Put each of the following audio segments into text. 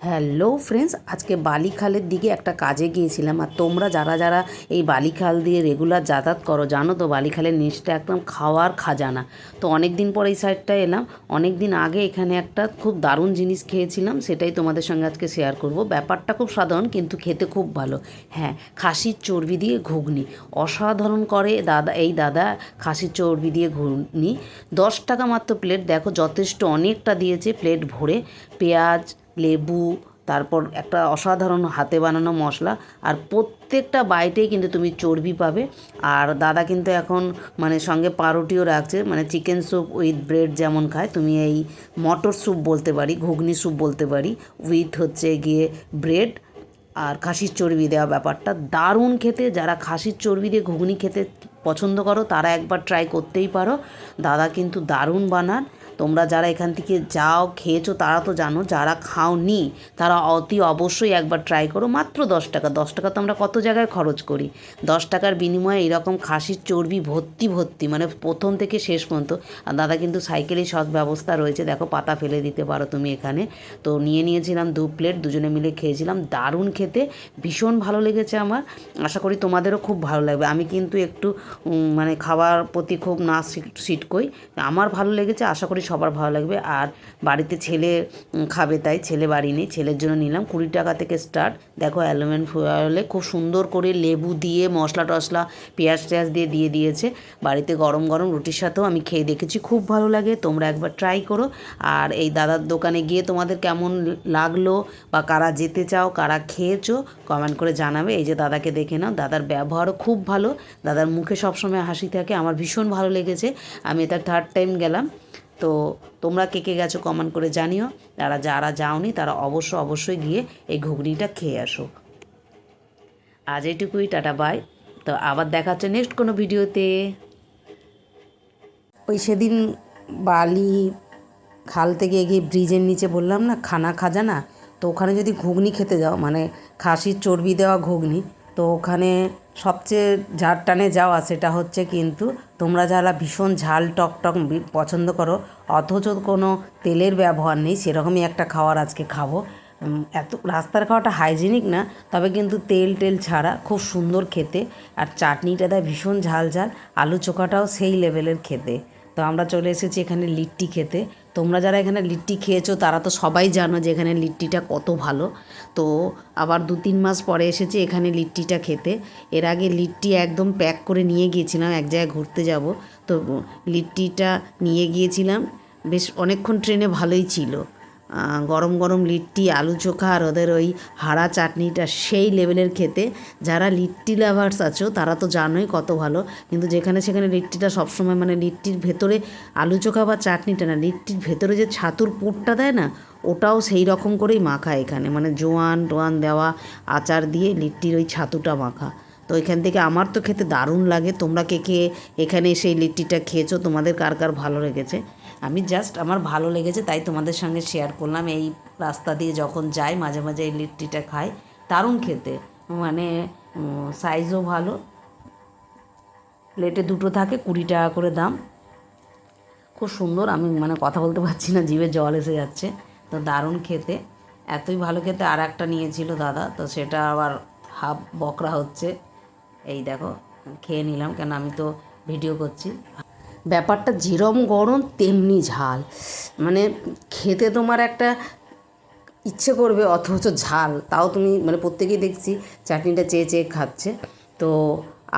Hello friends, আজকে বালিখালের দিকে একটা কাজে গিয়েছিলাম। আর তোমরা যারা যারা এই বালিখাল দিয়ে রেগুলার যাতায়াত করো জানো তো বালিখালের নিচটা একদম খাওয়ার খাজানা। তো অনেক দিন পর এই সাইডটায় এলাম। অনেক দিন আগে এখানে একটা খুব দারুণ জিনিস খেয়েছিলাম, সেটাই তোমাদের সঙ্গে আজকে শেয়ার করব। ব্যাপারটা খুব সাধারণ কিন্তু খেতে খুব ভালো। হ্যাঁ, খাসির চর্বি দিয়ে ঘুগনি অসাধারণ করে এই দাদা। খাসির চর্বি দিয়ে ঘুগনি 10 টাকা মাত্র প্লেট। দেখো যথেষ্ট অনেকটা দিয়েছে প্লেট ভরে। পেঁয়াজ, লেবু, তারপর একটা অসাধারণ হাতে বানানো মশলা, আর প্রত্যেকটা বাইটেই কিন্তু তুমি চর্বি পাবে। আর দাদা কিন্তু এখন মানে সঙ্গে পাউরুটিও রাখছে, মানে চিকেন স্যুপ উইথ ব্রেড যেমন খায়, তুমি এই মটর স্যুপ বলতে পারি, ঘুগনি স্যুপ বলতে পারি, উইথ হচ্ছে গিয়ে ব্রেড আর খাসির চর্বি দেওয়া। ব্যাপারটা দারুণ খেতে। যারা খাসির চর্বি দিয়ে ঘুগনি খেতে পছন্দ করো তারা একবার ট্রাই করতেই পারো। দাদা কিন্তু দারুণ বানান। তোমরা যারা এখান থেকে যাও খেয়েছো তারা তো জানো, যারা খাওনি তারা অতি অবশ্যই একবার ট্রাই করো। মাত্র 10 টাকা। 10 টাকা তো আমরা কত জায়গায় খরচ করি। 10 টাকার বিনিময়ে এরকম খাসির চর্বি ভর্তি ভর্তি, মানে প্রথম থেকে শেষ পর্যন্ত। আর দাদা কিন্তু সাইকেলের সব ব্যবস্থা রয়েছে, দেখো পাতা ফেলে দিতে পারো তুমি এখানে। তো নিয়েছিলাম 2 প্লেট, দুজনে মিলে খেয়েছিলাম। দারুণ খেতে, ভীষণ ভালো লেগেছে আমার। আশা করি তোমাদেরও খুব ভালো লাগবে। আমি কিন্তু একটু মানে খাওয়ার প্রতি খুব না সিটকই। আমার ভালো লেগেছে, আশা করি সবার ভালো লাগবে। আর বাড়িতে ছেলে খাবে, তাই ছেলে বাড়ি নেই, ছেলের জন্য নিলাম। 20 টাকা থেকে স্টার্ট। দেখো অ্যালুমিনিয়াম ফয়েলে খুব সুন্দর করে লেবু দিয়ে মশলা টশলা পেঁয়াজ টেয়াজ দিয়ে দিয়েছে। বাড়িতে গরম গরম রুটির সাথেও আমি খেয়ে দেখেছি, খুব ভালো লাগে। তোমরা একবার ট্রাই করো। আর এই দাদার দোকানে গিয়ে তোমাদের কেমন লাগলো বা কারা যেতে চাও, কারা খেয়েছো, কমেন্ট করে জানাবে। এই যে দাদাকে দেখে নাও, দাদার ব্যবহারও খুব ভালো, দাদার মুখে সবসময় হাসি থাকে। আমার ভীষণ ভালো লেগেছে। আমি এটা 3rd টাইম গেলাম। তো তোমরা কে কে গেছো কমেন্ট করে জানিও। যারা যাওনি তারা অবশ্যই গিয়ে এই ঘুগনিটা খেয়ে আসো। আজ এইটুকুই, টাটা বাই। তো আবার দেখা হচ্ছে নেক্সট কোনো ভিডিওতে। ওই সেদিন বালি খাল থেকে এগিয়ে ব্রিজের নিচে বললাম না খানা খাজানা, তো ওখানে যদি ঘুগনি খেতে যাও, মানে খাসির চর্বি দেওয়া ঘুগনি, তো ওখানে সবচেয়ে যার টানে যাওয়া সেটা হচ্ছে কিন্তু তোমরা যারা ভীষণ ঝাল টক টক পছন্দ করো অথচ কোনো তেলের ব্যবহার নেই, সেরকমই একটা খাবার আজকে খাবো। এত রাস্তার খাওয়াটা হাইজিনিক না, তবে কিন্তু তেল ছাড়া খুব সুন্দর খেতে। আর চাটনিটা দেয় ভীষণ ঝাল ঝাল, আলু চোখাটাও সেই লেভেলের খেতে। তো আমরা চলে এসেছি এখানে লিট্টি খেতে। তোমরা যারা এখানে লিট্টি খেয়েছো তারা তো সবাই জানো যে এখানে লিট্টিটা কত ভালো। তো আবার 2-3 মাস পরে এসেছি এখানে লিট্টিটা খেতে। এর আগে লিট্টি একদম প্যাক করে নিয়ে গিয়েছিলাম, এক জায়গায় ঘুরতে যাব, তো লিট্টিটা নিয়ে গিয়েছিলাম। বেশ অনেকক্ষণ ট্রেনে, ভালোই ছিল। গরম গরম লিট্টি, আলু চোখা আর ওদের ওই হাড়া চাটনিটা সেই লেভেলের খেতে। যারা লিট্টি লাভার্স আছো তারা তো জানোই কত ভালো। কিন্তু যেখানে সেখানে লিট্টিটা সবসময়, মানে লিট্টির ভেতরে আলু চোখা বা চাটনিটা না, লিট্টির ভেতরে যে ছাতুর পুরটা দেয় না, ওটাও সেই রকম করেই মাখা এখানে, মানে জোয়ান টোয়ান দেওয়া আচার দিয়ে লিট্টির ওই ছাতুটা মাখা। তো এখান থেকে আমার তো খেতে দারুণ লাগে। তোমরা কে কে এখানে সেই লিট্টিটা খেয়েছো, তোমাদের কার কার ভালো লেগেছে? আমি জাস্ট আমার ভালো লেগেছে তাই তোমাদের সঙ্গে শেয়ার করলাম। এই রাস্তা দিয়ে যখন যাই মাঝে মাঝে এই লিট্টিটা খাই, দারুণ খেতে, মানে সাইজও ভালো। প্লেটে 2টো থাকে, 20 টাকা করে দাম। খুব সুন্দর, আমি মানে কথা বলতে পারছি না, জিভে জল এসে যাচ্ছে। তো দারুণ খেতে, এতই ভালো খেতে। আর একটা নিয়েছিল দাদা, তো সেটা আবার হাফ বকরা হচ্ছে। এই দেখো খেয়ে নিলাম, কেন আমি তো ভিডিও করছি। ব্যাপারটা যেরম গরম তেমনি ঝাল, মানে খেতে তোমার একটা ইচ্ছে করবে, অথচ ঝাল তাও তুমি, মানে প্রত্যেকেই দেখছি চাটনিটা চেয়ে চেয়ে খাচ্ছে। তো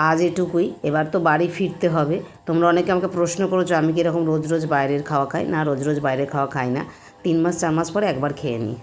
আজ এটুকুই, এবার তো বাড়ি ফিরতে হবে। তোমরা অনেকে আমাকে প্রশ্ন করেছো আমি কি এরকম রোজ রোজ বাইরের খাওয়া খাই? না, রোজ রোজ বাইরের খাওয়া খাই না। 3 মাস 4 মাস পরে একবার খেয়ে নিই।